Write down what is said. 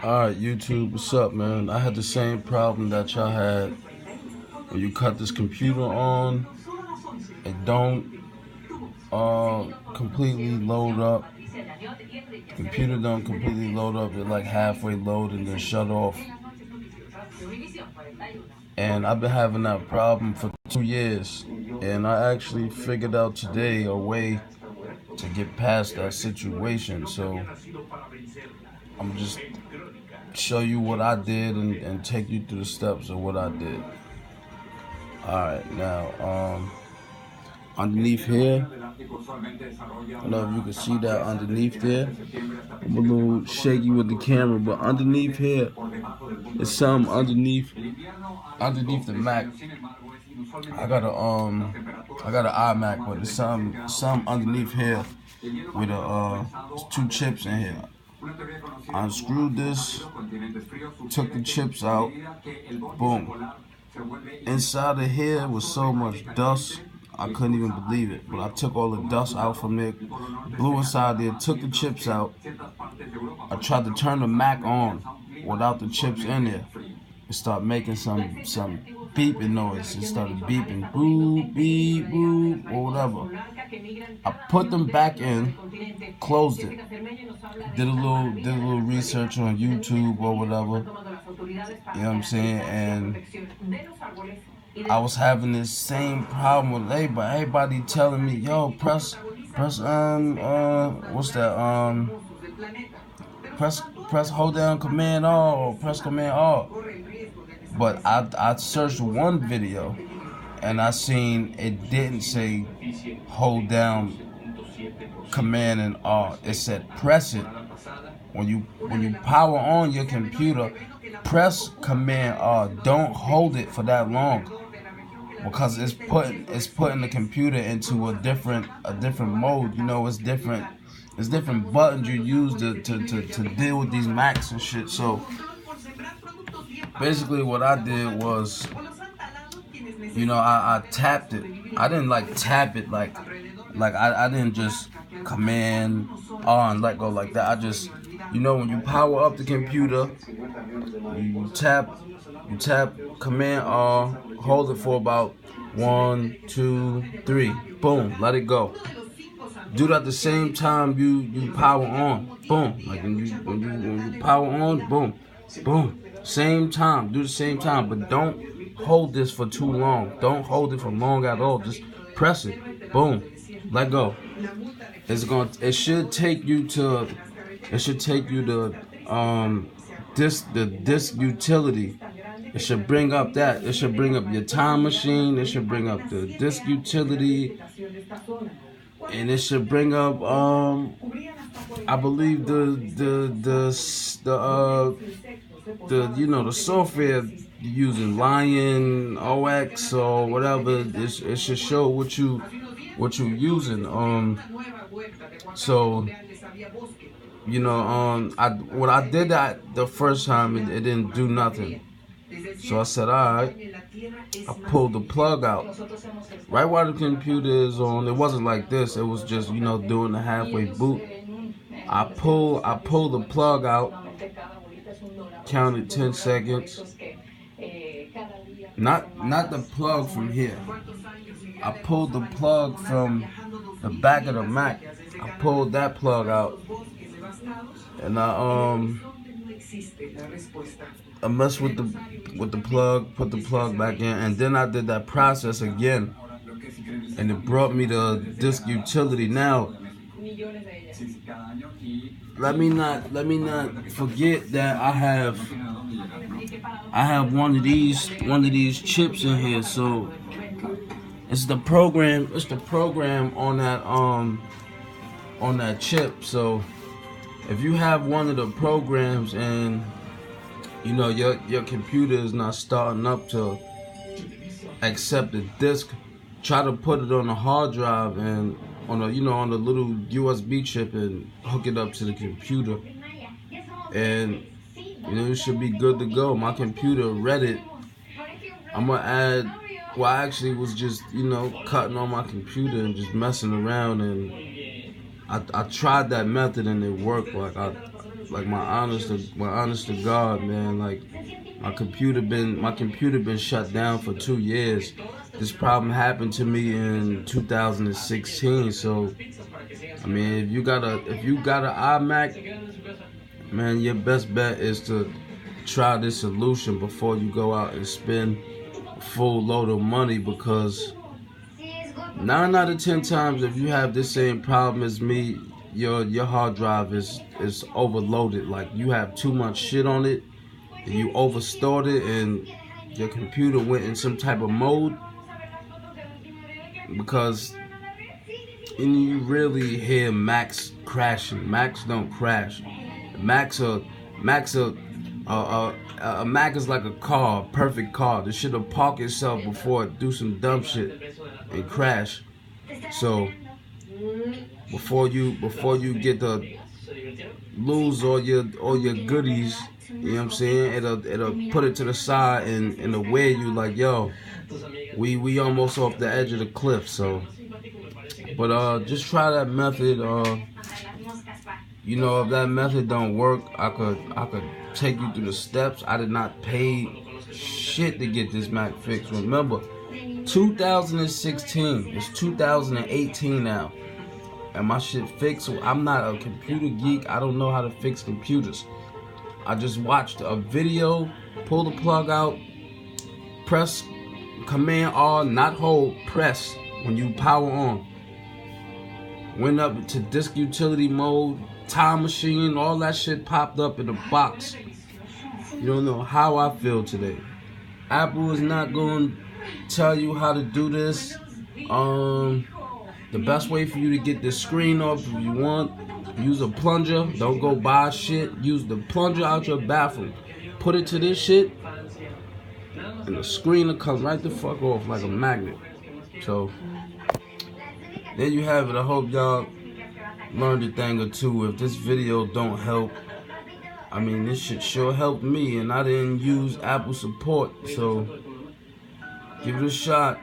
Alright, YouTube, what's up, man? I had the same problem that y'all had. When you cut this computer on, it don't completely load up. Computer don't completely load up. It like halfway load and then shut off. And I've been having that problem for 2 years. And I actually figured out today a way to get past that situation. So I'm just show you what I did and take you through the steps of what I did. Alright, now underneath here, I don't know if you can see that underneath there. I'm a little shaky with the camera, but underneath here is some underneath the Mac. I got an IMac, but there's some underneath here with two chips in here. I unscrewed this, took the chips out, boom. Inside of here was so much dust, I couldn't even believe it. But I took all the dust out from it, blew inside there, took the chips out. I tried to turn the Mac on without the chips in there. It started making some beeping noise. It started beeping, boop, beep, boop, or whatever. I put them back in, closed it, did a little research on YouTube or whatever. You know what I'm saying? And I was having this same problem with everybody telling me, yo, press what's that, press hold down Command R or press Command R. But I searched one video and I seen it didn't say hold down Command and R. It said press it. When you power on your computer, press Command R. Don't hold it for that long, because it's putting the computer into a different mode. You know, it's different buttons you use to deal with these Macs and shit. So basically what I did was, you know, I tapped it. I didn't like tap it like I didn't just Command R and let go like that. I just, you know, when you power up the computer, you tap Command R, hold it for about 1, 2, 3, boom, let it go. Do that at the same time you power on, boom. Like when you power on, boom, boom. Same time, do the same time, but don't hold this for too long. Don't hold it for long at all. Just press it, boom, let go. It should take you to the disk utility. It should bring up that. It should bring up your time machine. It should bring up the disk utility, and it should bring up I believe the you know, the software you're using, Lion OX or whatever. It should show what you're using. So, you know, when I did that the first time, it didn't do nothing. So I said, alright. I pulled the plug out. Right while the computer is on, it wasn't like this. It was just, you know, doing the halfway boot. I pulled the plug out, counted 10 seconds. Not the plug from here. I pulled the plug from the back of the Mac. I pulled that plug out, and I messed with the plug, put the plug back in, and then I did that process again, and it brought me the disk utility. Now, let me not forget that I have one of these chips in here. So it's the program on that chip. So if you have one of the programs and you know your computer is not starting up to accept the disk, try to put it on a hard drive and on the little USB chip and hook it up to the computer, and you know, it should be good to go. My computer read it. I'm gonna add. I actually was just, you know, cutting on my computer and just messing around, and I tried that method and it worked. Like my honest to God, man. Like my computer been shut down for 2 years. This problem happened to me in 2016. So I mean, if you got an iMac, man, your best bet is to try this solution before you go out and spend a full load of money, because 9 out of 10 times, if you have this same problem as me, your hard drive is overloaded. Like you have too much shit on it, and you overstored it, and your computer went in some type of mode. Because you really hear Macs crashing. Macs don't crash. Macs are a Mac is like a car, a perfect car. This shit'll park itself before it do some dumb shit and crash. So before you get to lose all your goodies, you know what I'm saying? It'll put it to the side and aware you like, yo, we almost off the edge of the cliff. So, but just try that method. You know, if that method don't work, I could take you through the steps. I did not pay shit to get this Mac fixed. Remember, 2016. It's 2018 now, and my shit fixed. I'm not a computer geek. I don't know how to fix computers. I just watched a video, pull the plug out, press Command R, not hold, press when you power on. Went up to disk utility mode, time machine, all that shit popped up in the box. You don't know how I feel today. Apple is not going to tell you how to do this. The best way for you to get the screen off, if you want, use a plunger. Don't go buy shit. Use the plunger out your bathroom. Put it to this shit, and the screen will come right the fuck off like a magnet. So there you have it. I hope y'all learned a thing or two. If this video don't help, I mean, this shit sure helped me, and I didn't use Apple support, so give it a shot.